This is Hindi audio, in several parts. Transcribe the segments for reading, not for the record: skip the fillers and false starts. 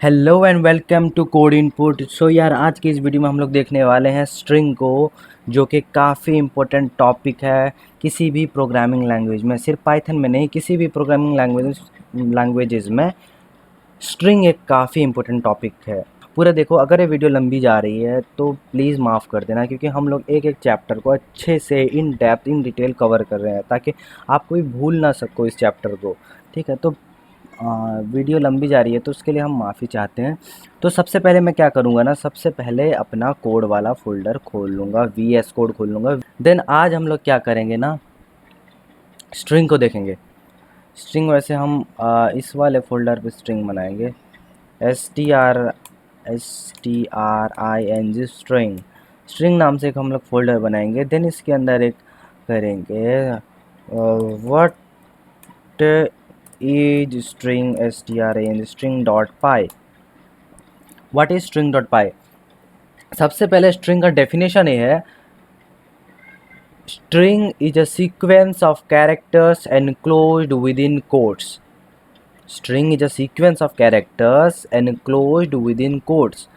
Hello and welcome to code input. So यार, आज की इस वीडियो में हम लोग देखने वाले हैं स्ट्रिंग को, जो कि काफ़ी इम्पोर्टेंट टॉपिक है किसी भी प्रोग्रामिंग लैंग्वेज में। सिर्फ पाइथन में नहीं, किसी भी प्रोग्रामिंग लैंग्वेजेस में स्ट्रिंग एक काफ़ी इम्पोर्टेंट टॉपिक है। पूरा देखो, अगर ये वीडियो लंबी जा रही है तो प्लीज़ माफ़ कर देना, क्योंकि हम लोग एक एक चैप्टर को अच्छे से in depth in detail cover कर रहे हैं, ताकि आप कोई भूल ना सको इस चैप्टर को। ठीक है, तो वीडियो लंबी जा रही है तो उसके लिए हम माफ़ी चाहते हैं। तो सबसे पहले मैं क्या करूँगा ना, सबसे पहले अपना कोड वाला फ़ोल्डर खोल लूँगा, VS कोड खोल लूँगा। देन आज हम लोग क्या करेंगे ना, स्ट्रिंग को देखेंगे। स्ट्रिंग वैसे हम इस वाले फ़ोल्डर पे स्ट्रिंग बनाएंगे, STRING स्ट्रिंग। स्ट्रिंग नाम से एक हम लोग फ़ोल्डर बनाएंगे। देन इसके अंदर एक करेंगे what is string, string dot py. What is string dot py? सबसे पहले स्ट्रिंग का डेफिनेशन ये है, string is a sequence of characters enclosed with in quotes. String is a sequence of characters enclosed with in quotes.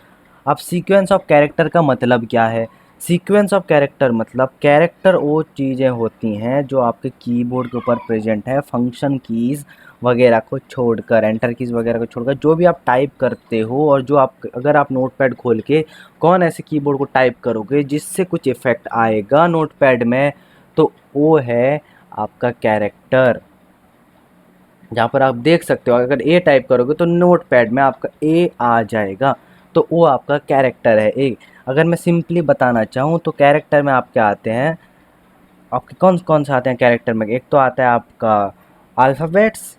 अब सीक्वेंस ऑफ कैरेक्टर का मतलब क्या है? सीक्वेंस ऑफ कैरेक्टर मतलब कैरेक्टर वो चीज़ें होती हैं जो आपके कीबोर्ड के ऊपर प्रेजेंट है, फंक्शन कीज़ वगैरह को छोड़कर, एंटर कीज़ वगैरह को छोड़कर, जो भी आप टाइप करते हो, और जो आप, अगर आप नोटपैड खोल के कौन ऐसे कीबोर्ड को टाइप करोगे जिससे कुछ इफ़ेक्ट आएगा नोटपैड में, तो वो है आपका कैरेक्टर। जहाँ पर आप देख सकते हो, अगर ए टाइप करोगे तो नोट पैड में आपका ए आ जाएगा, तो वो आपका कैरेक्टर है ए। अगर मैं सिंपली बताना चाहूँ तो कैरेक्टर में आपके आते हैं, आपके कौन कौन से आते हैं कैरेक्टर में? एक तो आता है आपका अल्फ़ाबेट्स,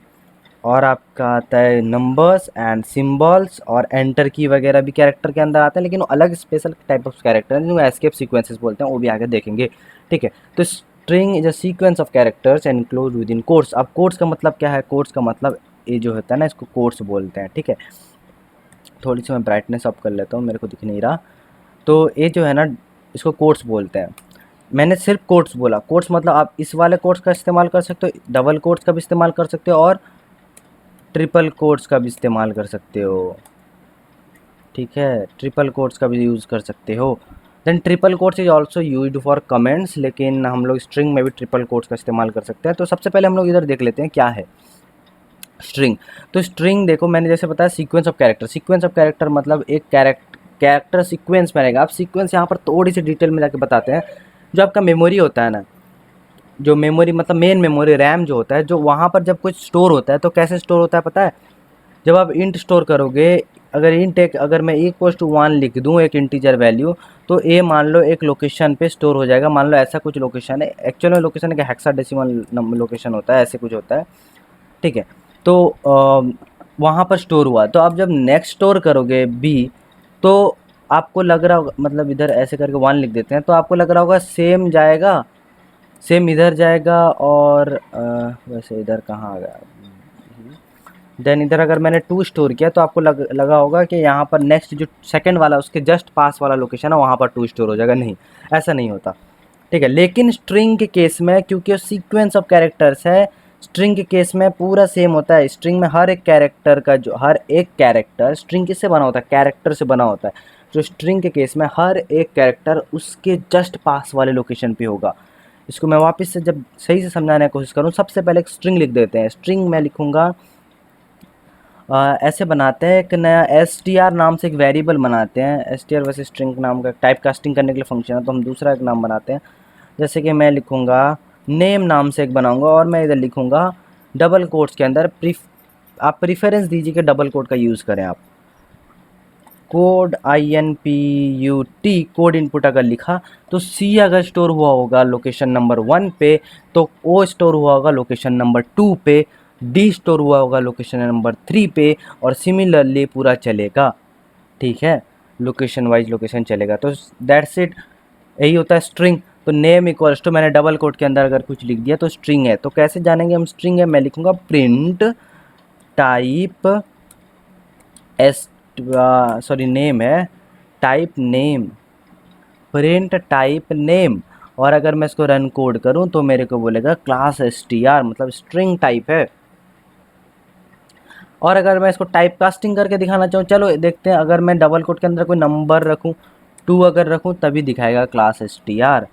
और आपका आता है नंबर्स एंड सिंबल्स, और एंटर की वगैरह भी कैरेक्टर के अंदर आते हैं, लेकिन वो अलग स्पेशल टाइप ऑफ कैरेक्टर हैं जिनको एस्केप सीक्वेंसेस बोलते हैं, वो भी आगे देखेंगे। ठीक है, तो string is a sequence of characters enclosed with in quotes. अब कोट्स का मतलब क्या है? कोट्स का मतलब ये जो होता है ना, इसको कोट्स बोलते हैं। ठीक है, थोड़ी सी मैं ब्राइटनेस अप कर लेता हूँ, मेरे को दिख नहीं रहा। तो ये जो है ना, इसको कोट्स बोलते हैं। मैंने सिर्फ कोट्स बोला। कोट्स मतलब आप इस वाले कोट्स का इस्तेमाल कर सकते हो, डबल कोट्स का भी इस्तेमाल कर सकते हो, और ट्रिपल कोट्स का भी इस्तेमाल कर सकते हो। ठीक है, ट्रिपल कोट्स का भी यूज़ कर सकते हो। Then triple quotes is also used for comments, लेकिन हम लोग स्ट्रिंग में भी ट्रिपल कोट्स का इस्तेमाल कर सकते हैं। तो सबसे पहले हम लोग इधर देख लेते हैं क्या है स्ट्रिंग। तो स्ट्रिंग देखो, मैंने जैसे बताया sequence of character. Sequence of character मतलब एक कैरेक्टर सीक्वेंस में रहेगा। आप सीक्वेंस यहाँ पर थोड़ी सी डिटेल में जाके बताते हैं। जो आपका मेमोरी होता है ना, जो मेमोरी मतलब मेन मेमोरी, रैम जो होता है, जो वहाँ पर जब कुछ स्टोर होता है तो कैसे स्टोर होता है पता है? जब आप इंट स्टोर करोगे, अगर इंट एक, अगर मैं इक्वल्स टू 1 लिख दूँ, एक इंटीजर वैल्यू, तो ए मान लो एक लोकेशन पे स्टोर हो जाएगा। मान लो ऐसा कुछ लोकेशन है, एक्चुअल में लोकेशन है, हेक्साडेसिमल लोकेशन होता है, ऐसे कुछ होता है। ठीक है, तो वहाँ पर स्टोर हुआ, तो आप जब नेक्स्ट स्टोर करोगे बी, तो आपको लग रहा होगा, मतलब इधर ऐसे करके 1 लिख देते हैं, तो आपको लग रहा होगा सेम जाएगा, सेम इधर जाएगा, और वैसे इधर कहाँ आ गया? देन इधर अगर मैंने 2 स्टोर किया तो आपको लगा होगा कि यहाँ पर नेक्स्ट जो सेकंड वाला, उसके जस्ट पास वाला लोकेशन है, वहाँ पर 2 स्टोर हो जाएगा। नहीं, ऐसा नहीं होता। ठीक है, लेकिन स्ट्रिंग के केस में, क्योंकि सीक्वेंस ऑफ कैरेक्टर्स है, स्ट्रिंग के केस में पूरा सेम होता है। स्ट्रिंग में हर एक कैरेक्टर का, जो हर एक कैरेक्टर, स्ट्रिंग किससे बना होता है? कैरेक्टर से बना होता है। जो स्ट्रिंग के केस में हर एक कैरेक्टर उसके जस्ट पास वाले लोकेशन पे होगा। इसको मैं वापस से जब सही से समझाने की कोशिश करूँ, सबसे पहले एक स्ट्रिंग लिख देते हैं। स्ट्रिंग मैं लिखूँगा, ऐसे बनाते हैं, एक नया str नाम से एक वेरिएबल बनाते हैं। str वैसे स्ट्रिंग नाम का टाइप कास्टिंग करने के लिए फंक्शन है, तो हम दूसरा एक नाम बनाते हैं। जैसे कि मैं लिखूँगा नेम नाम से एक बनाऊँगा, और मैं इधर लिखूँगा डबल कोट्स के अंदर आप प्रीफरेंस दीजिए कि डबल कोट का यूज़ करें आप। कोड INPUT कोड इनपुट अगर लिखा, तो C अगर स्टोर हुआ होगा लोकेशन नंबर 1 पे, तो O स्टोर हुआ होगा लोकेशन नंबर 2 पे, D स्टोर हुआ होगा लोकेशन नंबर 3 पे, और सिमिलरली पूरा चलेगा। ठीक है, लोकेशन वाइज लोकेशन चलेगा। तो दैट्स इट, यही होता है स्ट्रिंग। तो नेम इक्वल्स टू, मैंने डबल कोट के अंदर अगर कुछ लिख दिया तो स्ट्रिंग है। तो कैसे जानेंगे हम स्ट्रिंग है? मैं लिखूँगा print type s, sorry name है, type name, print type name. और अगर मैं इसको रन कोड करूं तो मेरे को बोलेगा क्लास str, मतलब स्ट्रिंग टाइप है। और अगर मैं इसको टाइप कास्टिंग करके दिखाना चाहूँ, चलो देखते हैं, अगर मैं डबल कोट के अंदर कोई नंबर रखूँ, 2 अगर रखूँ तभी दिखाएगा क्लास str,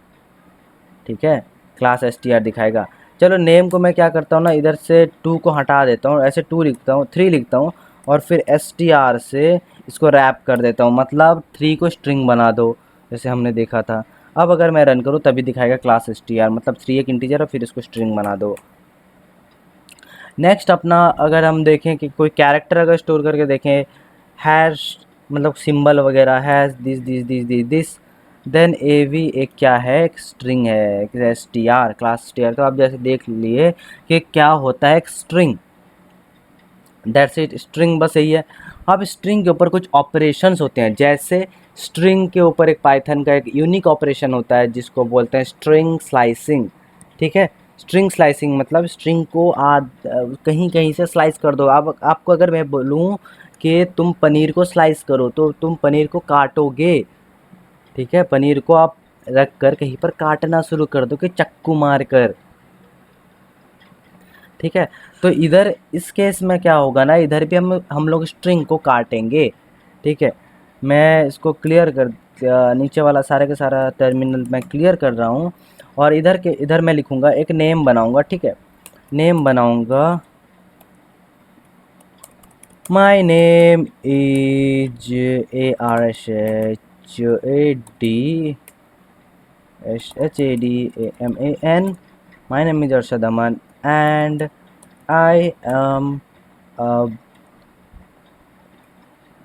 ठीक है, क्लास str दिखाएगा। चलो नेम को मैं क्या करता हूँ ना, इधर से 2 को हटा देता हूँ, ऐसे 2 लिखता हूँ, 3 लिखता हूँ, और फिर str से इसको रैप कर देता हूँ, मतलब 3 को स्ट्रिंग बना दो, जैसे हमने देखा था। अब अगर मैं रन करूँ तभी दिखाएगा क्लास str, मतलब 3 एक इंटीजर और फिर इसको स्ट्रिंग बना दो। नेक्स्ट अपना अगर हम देखें कि कोई कैरेक्टर अगर स्टोर करके देखें, हैश मतलब सिंबल वगैरह, hash this this this this this, then ए वी एक क्या है, एक स्ट्रिंग है, एक S T R, class T R. तो आप जैसे देख लिए कि क्या होता है एक स्ट्रिंग, दैट्स इट, स्ट्रिंग बस यही है। अब स्ट्रिंग के ऊपर कुछ ऑपरेशंस होते हैं, जैसे स्ट्रिंग के ऊपर एक पाइथन का एक यूनिक ऑपरेशन होता है जिसको बोलते हैं स्ट्रिंग स्लाइसिंग, ठीक है। स्ट्रिंग स्लाइसिंग मतलब स्ट्रिंग को कहीं कहीं से स्लाइस कर दो। अब आपको अगर मैं बोलूँ कि तुम पनीर को स्लाइस करो तो तुम पनीर को काटोगे, ठीक है, पनीर को आप रख कर कहीं पर काटना शुरू कर दो कि चक्कू मार कर, ठीक है। तो इधर इस केस में क्या होगा ना, इधर भी हम लोग स्ट्रिंग को काटेंगे, ठीक है। मैं इसको क्लियर कर नीचे वाला सारे का सारा टर्मिनल मैं क्लियर कर रहा हूँ, और इधर मैं लिखूँगा, एक नेम बनाऊँगा, ठीक है। नेम बनाऊँगा, माई name is ARSHADAMAN, my name is Arshad Aman and I am a,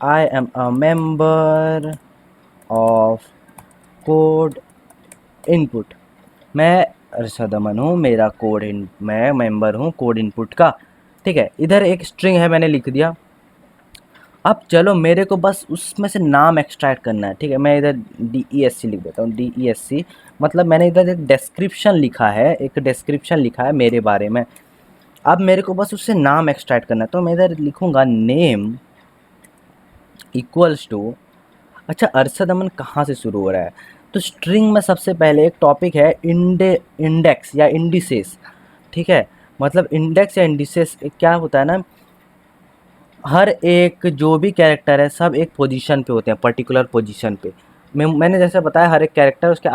I am a member of code input. मैं अरशद अमन हूँ, मेरा मैं मेंबर हूँ कोड इनपुट का, ठीक है। इधर एक स्ट्रिंग है, मैंने लिख दिया। अब चलो मेरे को बस उसमें से नाम एक्सट्रैक्ट करना है, ठीक है। मैं इधर DESC लिख देता हूँ, DESC मतलब मैंने इधर एक डिस्क्रिप्शन लिखा है, एक डिस्क्रिप्शन लिखा है मेरे बारे में। अब मेरे को बस उससे नाम एक्सट्रैक्ट करना है, तो मैं इधर लिखूँगा नेम इक्वल्स टू, अच्छा अरशद अमन कहाँ से शुरू हो रहा है, तो स्ट्रिंग में सबसे पहले एक टॉपिक है इंडेक्स या इंडिसेस, ठीक है। मतलब इंडेक्स या इंडिसेस क्या होता है ना, हर एक जो भी कैरेक्टर है सब एक पोजीशन पे होते हैं, पर्टिकुलर पोजीशन पे। मैंने जैसे बताया हर एक कैरेक्टर उसके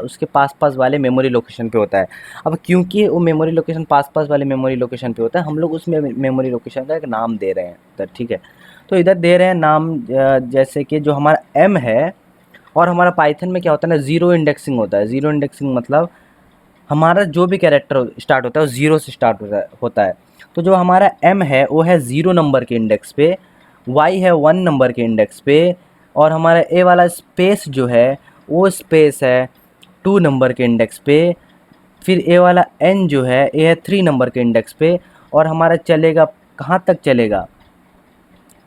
उसके पास पास वाले मेमोरी लोकेशन पे होता है। अब क्योंकि वो मेमोरी लोकेशन पास पास वाले मेमोरी लोकेशन पे होता है, हम लोग उस मेमोरी लोकेशन का एक नाम दे रहे हैं इधर, ठीक है। तो इधर दे रहे हैं नाम, जैसे कि जो हमारा एम है, और हमारा पाइथन में क्या होता है ना, ज़ीरो इंडेक्सिंग होता है। ज़ीरो इंडेक्सिंग मतलब हमारा जो भी कैरेक्टर स्टार्ट होता है वो ज़ीरो से स्टार्ट होता है। तो जो हमारा एम है वो है 0 नंबर के इंडेक्स पे, वाई है 1 नंबर के इंडेक्स पे, और हमारा ए वाला स्पेस जो है वो स्पेस है 2 नंबर के इंडेक्स पे, फिर ए वाला एन जो है ए है 3 नंबर के इंडेक्स पे, और हमारा चलेगा कहाँ तक चलेगा,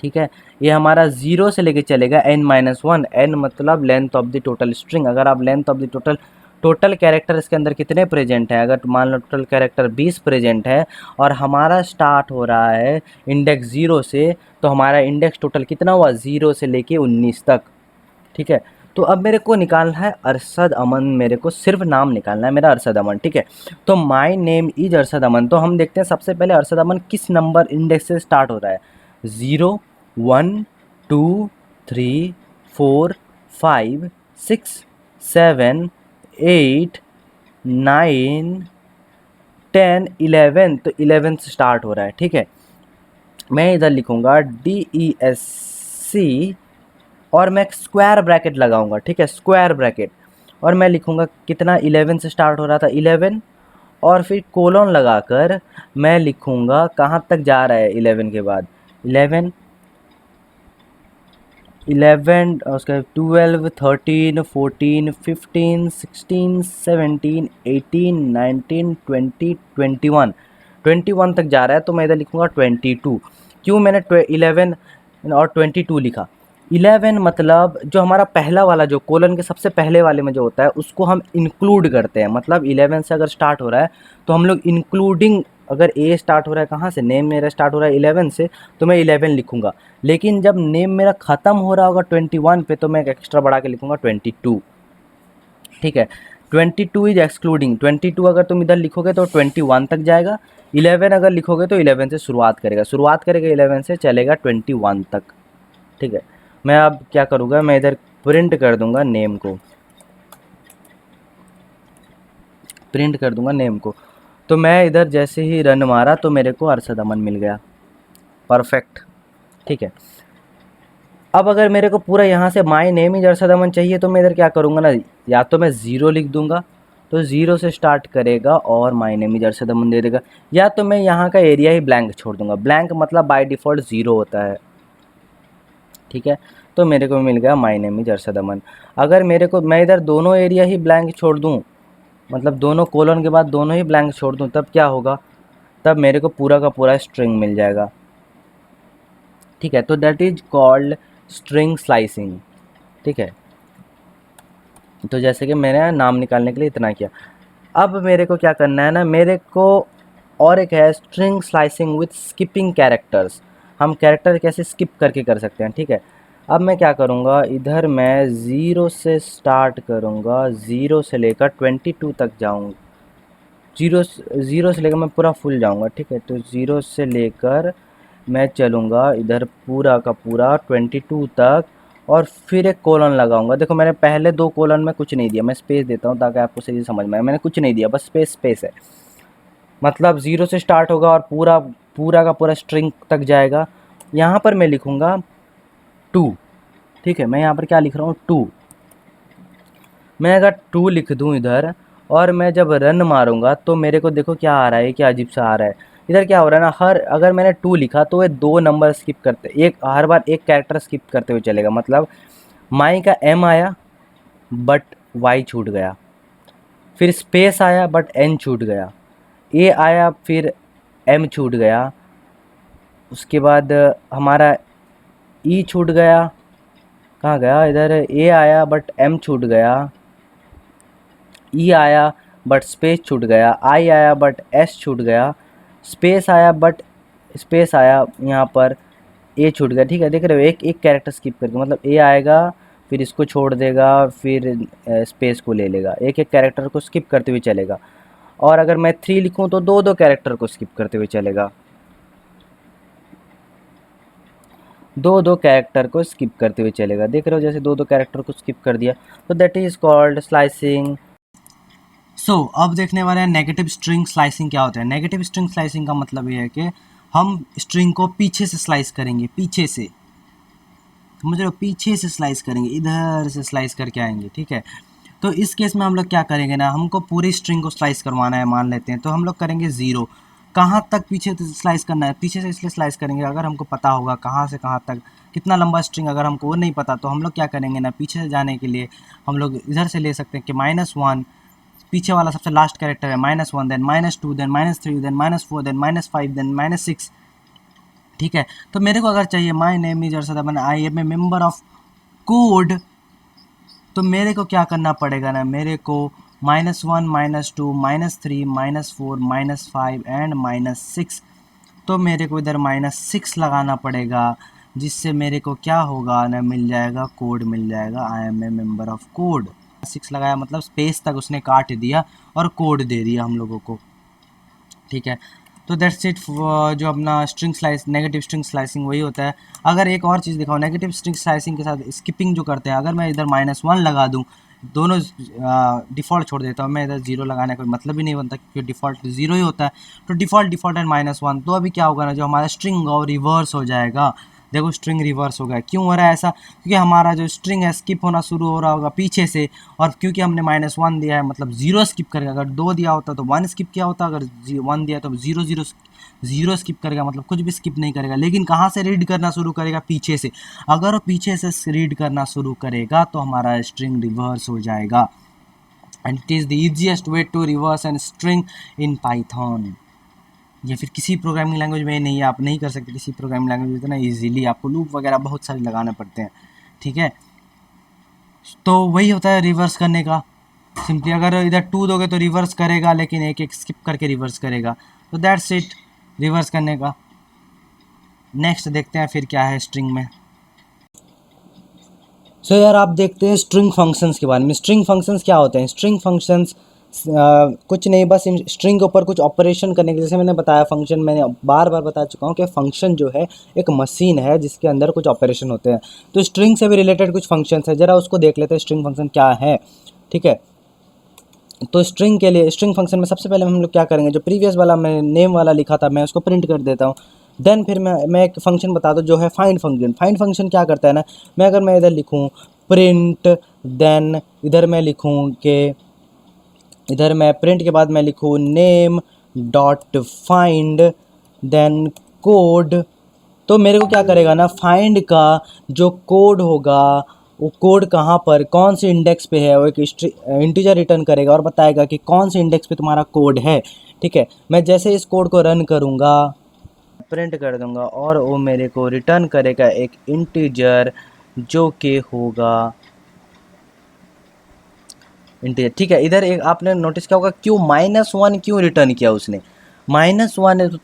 ठीक है। ये हमारा 0 से लेके चलेगा n-1, n मतलब length of the total string. अगर आप length of the total character इसके अंदर कितने प्रेजेंट हैं, अगर मान लो टोटल कैरेक्टर 20 प्रेजेंट है और हमारा स्टार्ट हो रहा है इंडेक्स 0 से, तो हमारा इंडेक्स टोटल कितना हुआ, 0 से लेके 19 तक, ठीक है। तो अब मेरे को निकालना है अरशद अमन, मेरे को सिर्फ नाम निकालना है मेरा अरशद अमन, ठीक है। तो माई नेम इज अरशद अमन, तो हम देखते हैं सबसे पहले अरशद अमन किस नंबर इंडेक्स से स्टार्ट हो रहा है। 0 1 2 3 4 5 6 7 8 9 10 11, तो 11 से स्टार्ट हो रहा है, ठीक है। मैं इधर लिखूँगा DESC और मैं एक स्क्वायर ब्रैकेट लगाऊंगा, ठीक है, स्क्वायर ब्रैकेट, और मैं लिखूँगा कितना, 11 से स्टार्ट हो रहा था 11, और फिर कोलन लगाकर मैं लिखूँगा कहाँ तक जा रहा है 11 के बाद, 11 11 उसके 12 13 14 15 16 17 18 19 20 21, 21 तक जा रहा है। तो मैं इधर लिखूँगा 22। क्यों मैंने 11 और 22 लिखा, 11 मतलब जो हमारा पहला वाला जो कोलन के सबसे पहले वाले में जो होता है उसको हम इंक्लूड करते हैं। मतलब 11 से अगर स्टार्ट हो रहा है तो हम लोग इंक्लूडिंग, अगर ए स्टार्ट हो रहा है कहाँ से, नेम मेरा स्टार्ट हो रहा है 11 से, तो मैं 11 लिखूँगा। लेकिन जब नेम मेरा ख़त्म हो रहा होगा 21 पे, तो मैं एक एक्स्ट्रा बढ़ा के लिखूँगा 22, ठीक है। 22 इज एक्सक्लूडिंग, 22 अगर तुम इधर लिखोगे तो 21 तक जाएगा, 11 अगर लिखोगे तो 11 से शुरुआत करेगा 11 से चलेगा 21 तक। ठीक है, मैं अब क्या करूँगा, मैं इधर प्रिंट कर दूंगा नेम को, तो मैं इधर जैसे ही रन मारा तो मेरे को अरशद अमन मिल गया, परफेक्ट। ठीक है, अब अगर मेरे को पूरा यहाँ से माई नेम इज अरशद अमन चाहिए तो मैं इधर क्या करूँगा ना, या तो मैं ज़ीरो लिख दूंगा तो ज़ीरो से स्टार्ट करेगा और माई नेम इज अरशद अमन दे देगा, या तो मैं यहाँ का एरिया ही ब्लैंक छोड़ दूंगा। ब्लैंक मतलब बाय डिफ़ॉल्ट ज़ीरो होता है। ठीक है, तो मेरे को मिल गया माई नेम इज अरशद अमन। अगर मेरे को, मैं इधर दोनों एरिया ही ब्लैंक छोड़ दूँ, मतलब दोनों कोलन के बाद दोनों ही ब्लैंक छोड़ दूँ, तब क्या होगा, तब मेरे को पूरा का पूरा स्ट्रिंग मिल जाएगा। ठीक है, तो that is called string slicing. ठीक है, तो जैसे कि मैंने नाम निकालने के लिए इतना किया। अब मेरे को क्या करना है ना, मेरे को और एक है string slicing with skipping characters. हम कैरेक्टर कैसे स्किप करके कर सकते हैं। ठीक है, अब मैं क्या करूँगा, इधर मैं ज़ीरो से स्टार्ट करूँगा, ज़ीरो से लेकर 22 तक जाऊँगा, ज़ीरो से लेकर मैं पूरा फुल जाऊँगा। ठीक है, तो ज़ीरो से लेकर मैं चलूँगा इधर पूरा का पूरा 22 तक, और फिर एक कोलन लगाऊंगा। देखो मैंने पहले दो कोलन में कुछ नहीं दिया, मैं स्पेस देता हूँ ताकि आपको सही समझ में आए। मैंने कुछ नहीं दिया, बस स्पेस है, मतलब ज़ीरो से स्टार्ट होगा और पूरा का पूरा स्ट्रिंग तक जाएगा। यहाँ पर मैं लिखूँगा 2। ठीक है, मैं यहाँ पर क्या लिख रहा हूँ, 2। मैं अगर 2 लिख दूँ इधर, और मैं जब रन मारूंगा तो मेरे को देखो क्या आ रहा है, क्या अजीब सा आ रहा है। इधर क्या हो रहा है ना, अगर मैंने 2 लिखा तो ये 2 नंबर स्किप करते, एक हर बार एक कैरेक्टर स्किप करते हुए चलेगा। मतलब माई का एम आया बट वाई छूट गया, फिर स्पेस आया बट एन छूट गया, ए आया फिर एम छूट गया, उसके बाद हमारा ई छूट गया, कहाँ गया, इधर ए आया बट एम छूट गया, ई आया बट स्पेस छूट गया, आई आया बट एस छूट गया, स्पेस आया बट स्पेस आया यहाँ पर ए छूट गया। ठीक है, देख रहे हो, एक एक कैरेक्टर स्किप करके, मतलब ए आएगा फिर इसको छोड़ देगा, फिर स्पेस को ले लेगा, एक एक कैरेक्टर को स्किप करते हुए चलेगा। और अगर मैं 3 लिखूँ तो दो दो कैरेक्टर को स्किप करते हुए चलेगा, दो दो कैरेक्टर को स्किप करते हुए चलेगा। देख रहे हो, जैसे दो दो कैरेक्टर को स्किप कर दिया, तो दैट इज़ कॉल्ड स्लाइसिंग। सो अब देखने वाले हैं नेगेटिव स्ट्रिंग स्लाइसिंग क्या होता है। नेगेटिव स्ट्रिंग स्लाइसिंग का मतलब ये है कि हम स्ट्रिंग को पीछे से स्लाइस करेंगे, पीछे से, समझ रहे हो, पीछे से स्लाइस करेंगे, इधर से स्लाइस करके आएंगे। ठीक है, तो इस केस में हम लोग क्या करेंगे ना, हमको पूरी स्ट्रिंग को स्लाइस करवाना है मान लेते हैं, तो हम लोग करेंगे ज़ीरो। कहाँ तक पीछे से स्लाइस करना है, पीछे से इसलिए स्लाइस करेंगे अगर हमको पता होगा कहाँ से कहाँ तक कितना लंबा स्ट्रिंग, अगर हमको वो नहीं पता तो हम लोग क्या करेंगे ना, पीछे से जाने के लिए हम लोग इधर से ले सकते हैं कि -1, पीछे वाला सबसे लास्ट कैरेक्टर है, -1, then -2, then -3, then -4, then -5, then -6। ठीक है, तो मेरे को अगर चाहिए my name is Arshad Aman, I am a member of code, तो मेरे को क्या करना पड़ेगा ना, मेरे को -1, -2, -3, -4, -5 एंड -6, तो मेरे को इधर -6 लगाना पड़ेगा, जिससे मेरे को क्या होगा ना, मिल जाएगा कोड, मिल जाएगा I am a member of code. 6 लगाया मतलब स्पेस तक उसने काट दिया और कोड दे दिया हम लोगों को। ठीक है, तो दैट्स इट। जो अपना string slice, negative string slicing वही होता है। अगर एक और चीज़ दिखाओ, नेगेटिव स्ट्रिंग स्लाइसिंग के साथ स्किपिंग जो करते हैं, अगर मैं इधर -1 लगा दूँ, दोनों डिफ़ॉल्ट छोड़ देता हूँ, मैं इधर 0 लगाने का कोई मतलब ही नहीं बनता क्योंकि डिफ़ॉल्ट 0 ही होता है। तो डिफ़ॉल्ट एंड -1, तो अभी क्या होगा ना, जो हमारा स्ट्रिंग होगा वो रिवर्स हो जाएगा। देखो स्ट्रिंग रिवर्स हो गया, क्यों हो रहा है ऐसा, क्योंकि हमारा जो स्ट्रिंग है स्किप होना शुरू हो रहा होगा पीछे से, और क्योंकि हमने -1 दिया है मतलब 0 स्किप करेगा। अगर 2 दिया होता तो 1 स्किप किया होता, अगर 1 दिया तो 0 स्किप करेगा, मतलब कुछ भी स्किप नहीं करेगा। लेकिन कहाँ से रीड करना शुरू करेगा, पीछे से। अगर वो पीछे से रीड करना शुरू करेगा तो हमारा स्ट्रिंग रिवर्स हो जाएगा। And it is the easiest way to reverse an string in Python, या फिर किसी प्रोग्रामिंग लैंग्वेज में नहीं है, आप नहीं कर सकते किसी प्रोग्रामिंग लैंग्वेज में इतना ईजीली, आपको लूप वगैरह बहुत सारे लगाने पड़ते हैं। ठीक है, तो वही होता है रिवर्स करने का। सिंपली अगर इधर 2 दोगे तो रिवर्स करेगा, लेकिन एक एक स्किप करके रिवर्स करेगा। तो दैट्स इट रिवर्स करने का। नेक्स्ट देखते हैं फिर क्या है स्ट्रिंग में। सो यार आप देखते हैं स्ट्रिंग फंक्शंस के बारे में। स्ट्रिंग फंक्शंस क्या होते हैं? स्ट्रिंग फंक्शंस कुछ नहीं, बस स्ट्रिंग के ऊपर कुछ ऑपरेशन करने के, जैसे मैंने बताया फंक्शन, मैंने बार बार बता चुका हूँ कि फंक्शन जो है एक मशीन है जिसके अंदर कुछ ऑपरेशन होते हैं। तो स्ट्रिंग से भी रिलेटेड कुछ फंक्शंस है, ज़रा उसको देख लेते हैं स्ट्रिंग फंक्शन क्या है। ठीक है, तो स्ट्रिंग के लिए स्ट्रिंग फंक्शन में सबसे पहले हम लोग क्या करेंगे, जो प्रीवियस वाला मैंने नेम वाला लिखा था मैं उसको प्रिंट कर देता हूँ। देन फिर मैं एक फंक्शन बता दूँ जो है फाइंड फंक्शन। फाइंड फंक्शन क्या करता है ना, मैं इधर लिखूँ प्रिंट, देन इधर मैं लिखूँ कि इधर मैं प्रिंट के बाद मैं लिखूँ name dot find, then code. तो मेरे को क्या करेगा ना, फाइंड का जो कोड होगा वो कोड कहाँ पर कौन से इंडेक्स पे है, वो एक इंटीजर रिटर्न करेगा और बताएगा कि कौन से इंडेक्स पे तुम्हारा कोड है। ठीक है, मैं जैसे इस कोड को रन करूँगा, प्रिंट कर दूंगा और वो मेरे को रिटर्न करेगा एक इंटीजर जो कि होगा इंटीजर। ठीक है, इधर एक आपने नोटिस किया होगा क्यों -1 क्यों रिटर्न किया उसने, -1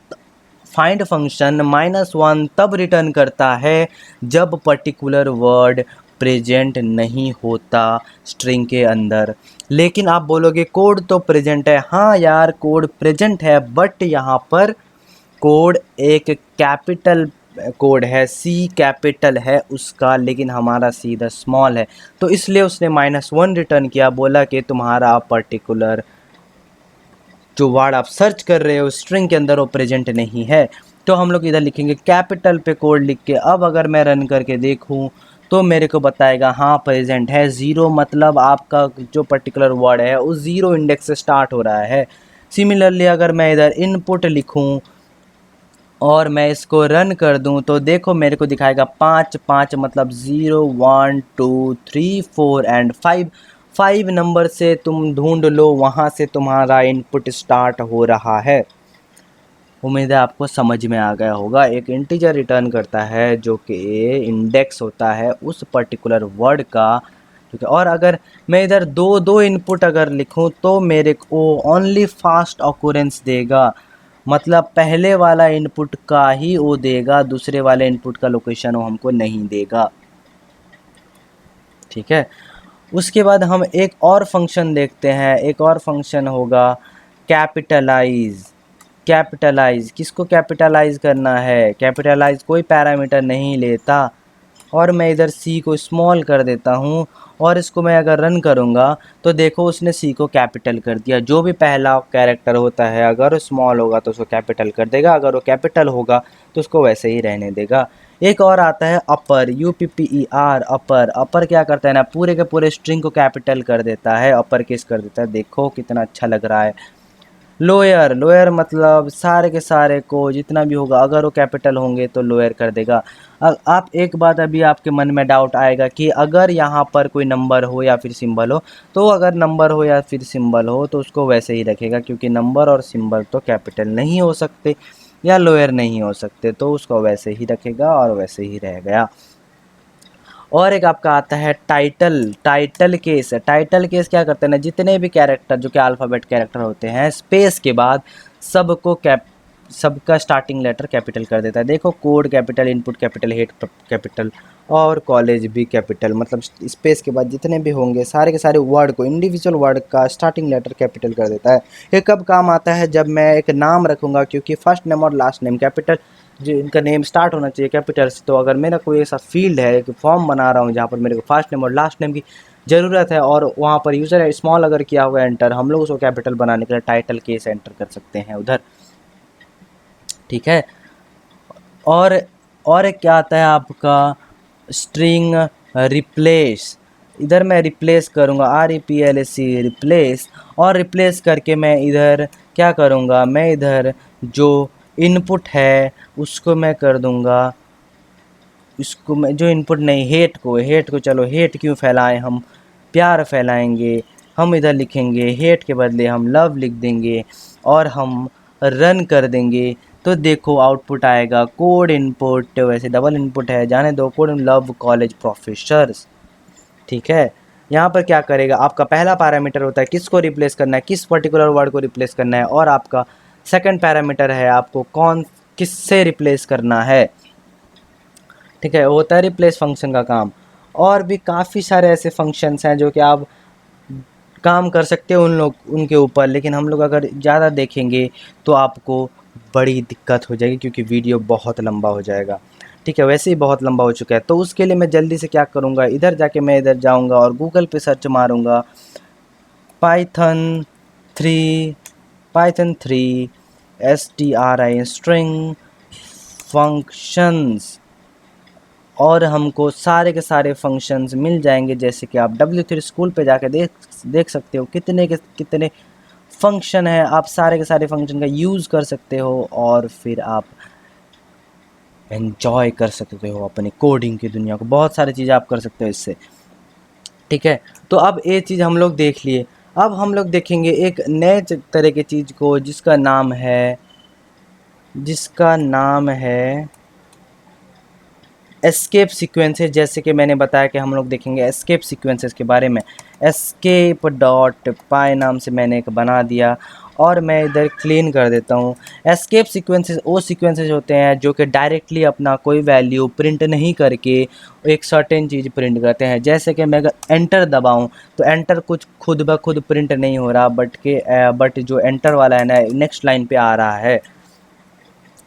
फाइंड फंक्शन -1 तब रिटर्न करता है जब पर्टिकुलर वर्ड प्रेजेंट नहीं होता स्ट्रिंग के अंदर। लेकिन आप बोलोगे कोड तो प्रेजेंट है। हाँ यार, कोड प्रेजेंट है, बट यहाँ पर कोड एक कैपिटल कोड है, सी कैपिटल है उसका, लेकिन हमारा सी इधर स्मॉल है। तो इसलिए उसने -1 रिटर्न किया, बोला कि तुम्हारा पर्टिकुलर जो वर्ड आप सर्च कर रहे हो स्ट्रिंग के अंदर वो प्रेजेंट नहीं है। तो हम लोग इधर लिखेंगे कैपिटल पे कोड लिख के। अब अगर मैं रन करके देखूं तो मेरे को बताएगा हाँ प्रेजेंट है। ज़ीरो मतलब आपका जो पर्टिकुलर वर्ड है उस ज़ीरो इंडेक्स से स्टार्ट हो रहा है। सिमिलरली अगर मैं इधर इनपुट लिखूं और मैं इसको रन कर दूं तो देखो मेरे को दिखाएगा 5 5 मतलब 0 1 2 3 4 एंड 5। 5 नंबर से तुम ढूंढ लो, वहाँ से तुम्हारा इनपुट स्टार्ट हो रहा है। उम्मीद है आपको समझ में आ गया होगा। एक इंटीजर रिटर्न करता है जो कि इंडेक्स होता है उस पर्टिकुलर वर्ड का। ठीक है, और अगर मैं इधर दो दो इनपुट अगर लिखूं तो मेरे को ओनली फास्ट ऑकुरेंस देगा, मतलब पहले वाला इनपुट का ही वो देगा, दूसरे वाले इनपुट का लोकेशन वो हमको नहीं देगा। ठीक है, उसके बाद हम एक और फंक्शन देखते हैं। एक और फंक्शन होगा कैपिटलाइज। कैपिटलाइज किसको कैपिटलाइज करना है? कैपिटलाइज कोई पैरामीटर नहीं लेता। और मैं इधर सी को स्मॉल कर देता हूँ और इसको मैं अगर रन करूँगा तो देखो उसने सी को कैपिटल कर दिया। जो भी पहला कैरेक्टर होता है अगर वो स्मॉल होगा तो उसको कैपिटल कर देगा, अगर वो कैपिटल होगा तो उसको वैसे ही रहने देगा। एक और आता है अपर, UPPER अपर। अपर क्या करता है ना, पूरे के पूरे स्ट्रिंग को कैपिटल कर देता है, अपर केस कर देता है। देखो कितना अच्छा लग रहा है। लोअर, लोअर मतलब सारे के सारे को जितना भी होगा अगर वो कैपिटल होंगे तो लोअर कर देगा। अब आप एक बात अभी आपके मन में डाउट आएगा कि अगर यहाँ पर कोई नंबर हो या फिर सिंबल हो, तो अगर नंबर हो या फिर सिंबल हो तो उसको वैसे ही रखेगा, क्योंकि नंबर और सिंबल तो कैपिटल नहीं हो सकते या लोअर नहीं हो सकते, तो उसको वैसे ही रखेगा और वैसे ही रह गया। और एक आपका आता है title. Title case. Title case क्या करते हैं ना, जितने भी कैरेक्टर जो कि अल्फ़ाबेट कैरेक्टर होते हैं स्पेस के बाद सबको सबका स्टार्टिंग लेटर कैपिटल कर देता है। देखो code capital, input capital, head capital और कॉलेज भी कैपिटल, मतलब स्पेस के बाद जितने भी होंगे सारे के सारे वर्ड को, इंडिविजुअल वर्ड का स्टार्टिंग लेटर कैपिटल कर देता है। ये कब काम आता है? जब मैं एक नाम रखूँगा, क्योंकि फर्स्ट नेम और लास्ट नेम कैपिटल, जो इनका नेम स्टार्ट होना चाहिए कैपिटल से। तो अगर मेरा कोई ऐसा फील्ड है, एक फॉर्म बना रहा हूँ जहाँ पर मेरे को फर्स्ट नेम और लास्ट नेम की ज़रूरत है और वहाँ पर यूज़र स्मॉल अगर किया हुआ एंटर, हम लोग उसको कैपिटल बनाने के लिए टाइटल केस एंटर कर सकते हैं उधर। ठीक है, और और एक क्या आता है आपका स्ट्रिंग रिप्लेस। इधर मैं रिप्लेस करूँगा, REPLAC रिप्लेस, और रिप्लेस करके मैं इधर क्या करूँगा, मैं इधर जो इनपुट है उसको मैं कर दूँगा, इसको मैं जो इनपुट नहीं, हेट को चलो हेट क्यों फैलाएं, हम प्यार फैलाएंगे। हम इधर लिखेंगे हेट के बदले हम लव लिख देंगे और हम रन कर देंगे तो देखो आउटपुट आएगा कोड इनपुट, वैसे डबल इनपुट है जाने दो, कोड लव कॉलेज प्रोफेसर्स। ठीक है, यहाँ पर क्या करेगा, आपका पहला पैरामीटर होता है किसको रिप्लेस करना है, किस पर्टिकुलर वर्ड को रिप्लेस करना है, और आपका सेकंड पैरामीटर है आपको कौन किससे रिप्लेस करना है। ठीक है, होता है रिप्लेस फंक्शन का काम। और भी काफ़ी सारे ऐसे फंक्शंस हैं जो कि आप काम कर सकते हो उनके ऊपर, लेकिन हम लोग अगर ज़्यादा देखेंगे तो आपको बड़ी दिक्कत हो जाएगी, क्योंकि वीडियो बहुत लंबा हो जाएगा। ठीक है, वैसे ही बहुत लंबा हो चुका है, तो उसके लिए मैं जल्दी से क्या करूँगा, इधर जाके मैं इधर जाऊँगा और गूगल पे सर्च मारूँगा Python 3 Python 3 string string functions, और हमको सारे के सारे फंक्शंस मिल जाएंगे। जैसे कि आप W3 स्कूल पे जाके देख सकते हो कितने के कितने फंक्शन है, आप सारे के सारे फंक्शन का यूज़ कर सकते हो और फिर आप एंजॉय कर सकते हो अपनी कोडिंग की दुनिया को। बहुत सारी चीज़ें आप कर सकते हो इससे। ठीक है, तो अब ये चीज़ हम लोग देख लिए। अब हम लोग देखेंगे एक नए तरह की चीज़ को जिसका नाम है एस्केप सीक्वेंसेस। जैसे कि मैंने बताया कि हम लोग देखेंगे एस्केप सीक्वेंसेस के बारे में। एस्केप डॉट पाई नाम से मैंने एक बना दिया और मैं इधर क्लीन कर देता हूँ। एस्केप सीक्वेंसेस वो सीक्वेंसेस होते हैं जो कि डायरेक्टली अपना कोई वैल्यू प्रिंट नहीं करके एक सर्टेन चीज़ प्रिंट करते हैं। जैसे कि मैं अगर एंटर दबाऊँ तो एंटर कुछ खुद ब खुद प्रिंट नहीं हो रहा, बट जो एंटर वाला है ना नेक्स्ट लाइन पे आ रहा है।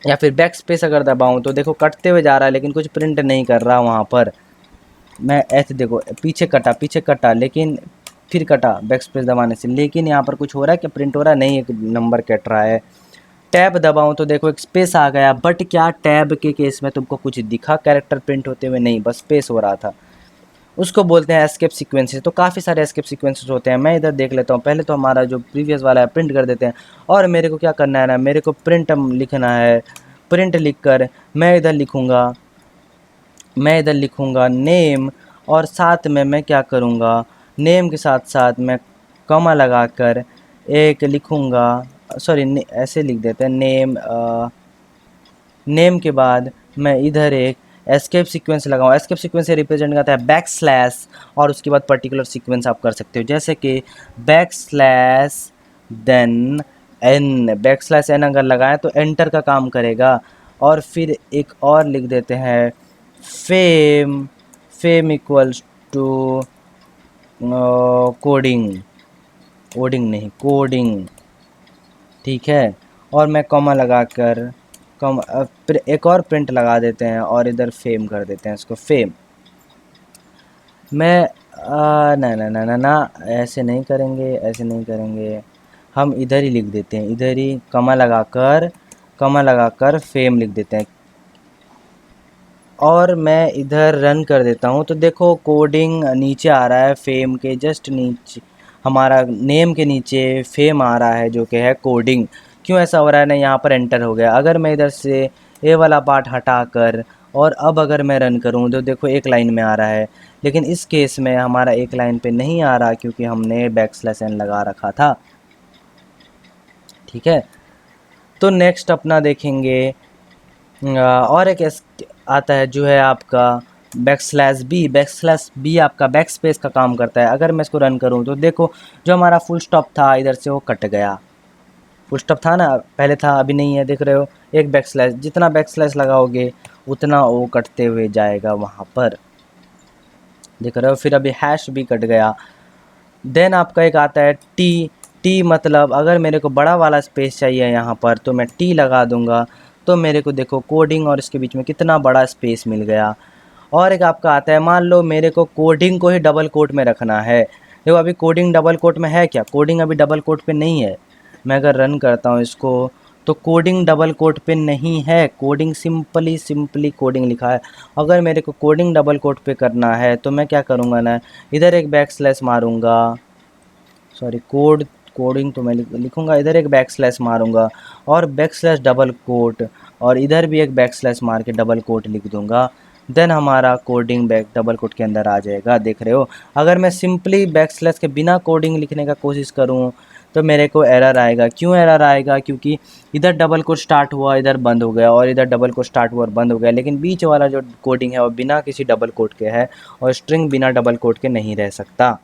या फिर बैक स्पेस अगर दबाऊँ तो देखो कटते हुए जा रहा है लेकिन कुछ प्रिंट नहीं कर रहा वहाँ पर। मैं ऐसे देखो पीछे कटा लेकिन फिर कटा बैक स्पेस दबाने से, लेकिन यहाँ पर कुछ हो रहा है कि प्रिंट हो रहा है नहीं, एक नंबर कट रहा है। टैब दबाऊँ तो देखो एक स्पेस आ गया, बट क्या टैब के केस में तुमको कुछ दिखा कैरेक्टर प्रिंट होते हुए? नहीं, बस स्पेस हो रहा था। उसको बोलते हैं एस्केप सीक्वेंसेस। तो काफ़ी सारे एस्केप सीक्वेंसेस होते हैं। मैं इधर देख लेता हूँ। पहले तो हमारा जो प्रीवियस वाला है प्रिंट कर देते हैं, और मेरे को क्या करना है ना, मेरे को प्रिंट लिखना है। प्रिंट लिख कर मैं इधर लिखूँगा नेम, और साथ में मैं क्या करूँगा, नेम के साथ साथ मैं कॉमा लगा कर एक लिखूँगा, सॉरी ऐसे लिख देते हैं नेम के बाद मैं इधर एक एस्केप सीक्वेंस लगाऊँ। एस्केप सीक्वेंस से रिप्रेजेंट करता है बैक स्लैश, और उसके बाद पर्टिकुलर सीक्वेंस आप कर सकते हो, जैसे कि backslash then N. Backslash N अगर लगाएं तो एंटर का काम करेगा। और फिर एक और लिख देते हैं fame fame equals to coding, coding नहीं कोडिंग। ठीक है, और मैं कॉमा लगाकर एक और प्रिंट लगा देते हैं और इधर फेम कर देते हैं इसको फेम। मैं ना ना ना ना ना ऐसे नहीं करेंगे, ऐसे नहीं करेंगे, हम इधर ही लिख देते हैं, इधर ही कॉमा लगाकर फेम लिख देते हैं। और मैं इधर रन कर देता हूँ तो देखो कोडिंग नीचे आ रहा है, फेम के जस्ट नीचे हमारा नेम के नीचे फेम आ रहा है जो कि है कोडिंग। क्यों ऐसा हो रहा है ना, यहाँ पर एंटर हो गया। अगर मैं इधर से ए वाला पार्ट हटा कर और अब अगर मैं रन करूँ तो देखो एक लाइन में आ रहा है, लेकिन इस केस में हमारा एक लाइन पे नहीं आ रहा क्योंकि हमने बैक स्लैश एन लगा रखा था। ठीक है, तो नेक्स्ट अपना देखेंगे और एक आता है जो है आपका बैक स्लैश बी आपका बैक स्पेस का काम करता है। अगर मैं इसको रन करूं तो देखो जो हमारा फुल स्टॉप था इधर से वो कट गया। फुल स्टॉप था ना पहले, था अभी नहीं है, देख रहे हो। एक बैक स्लैश, जितना बैक स्लैश लगाओगे उतना वो कटते हुए जाएगा वहाँ पर, देख रहे हो। फिर अभी हैश भी कट गया। देन आपका एक आता है टी। टी मतलब अगर मेरे को बड़ा वाला स्पेस चाहिए यहाँ पर तो मैं टी लगा दूंगा, तो मेरे को देखो कोडिंग और इसके बीच में कितना बड़ा स्पेस मिल गया। और एक आपका आता है, मान लो मेरे को कोडिंग को ही डबल कोट में रखना है। देखो अभी कोडिंग डबल कोट में है क्या? कोडिंग अभी डबल कोट पे नहीं है। मैं अगर रन करता हूँ इसको तो कोडिंग डबल कोट पे नहीं है, कोडिंग सिंपली कोडिंग लिखा है। अगर मेरे को कोडिंग डबल कोट पे करना है तो मैं क्या करूँगा ना, इधर एक बैक स्लैश मारूँगा, सॉरी कोडिंग तो मैं लिखूँगा, इधर एक बैक स्लैश मारूँगा और बैक स्लैश डबल कोट, और इधर भी एक बैक स्लैश मार के डबल कोट लिख दूँगा। देन हमारा कोडिंग बैक डबल कोट के अंदर आ जाएगा, देख रहे हो। अगर मैं सिंपली बैक स्लैश के बिना कोडिंग लिखने का कोशिश करूँ तो मेरे को एरर आएगा। क्यों एरर आएगा? क्योंकि इधर डबल कोट स्टार्ट हुआ इधर बंद हो गया, और इधर डबल कोट स्टार्ट हुआ और बंद हो गया, लेकिन बीच वाला जो कोडिंग है वो बिना किसी डबल कोट के है, और स्ट्रिंग बिना डबल कोट के नहीं रह सकता।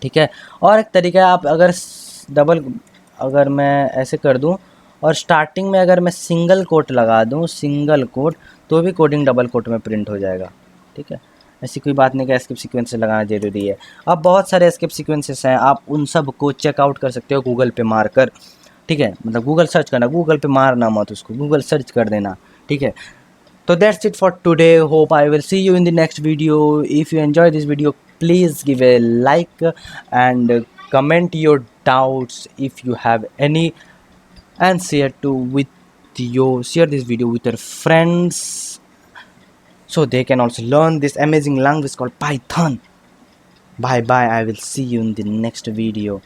ठीक है, और एक तरीका है, आप अगर मैं ऐसे कर दूं और स्टार्टिंग में अगर मैं सिंगल कोट लगा दूं, सिंगल कोट, तो भी कोडिंग डबल कोट में प्रिंट हो जाएगा। ठीक है, ऐसी कोई बात नहीं कि एस्केप सीक्वेंस लगाना ज़रूरी है। अब बहुत सारे एस्केप सीक्वेंसेस हैं, आप उन सब को चेकआउट कर सकते हो गूगल पे मारकर, ठीक है, मतलब गूगल सर्च करना, गूगल पे मारना मत उसको, गूगल सर्च कर देना, ठीक है। So that's it for today. Hope I will see you in the next video. If you enjoy this video, please give a like and comment your doubts if you have any, and share this video with your friends so they can also learn this amazing language called Python. Bye bye. I will see you in the next video.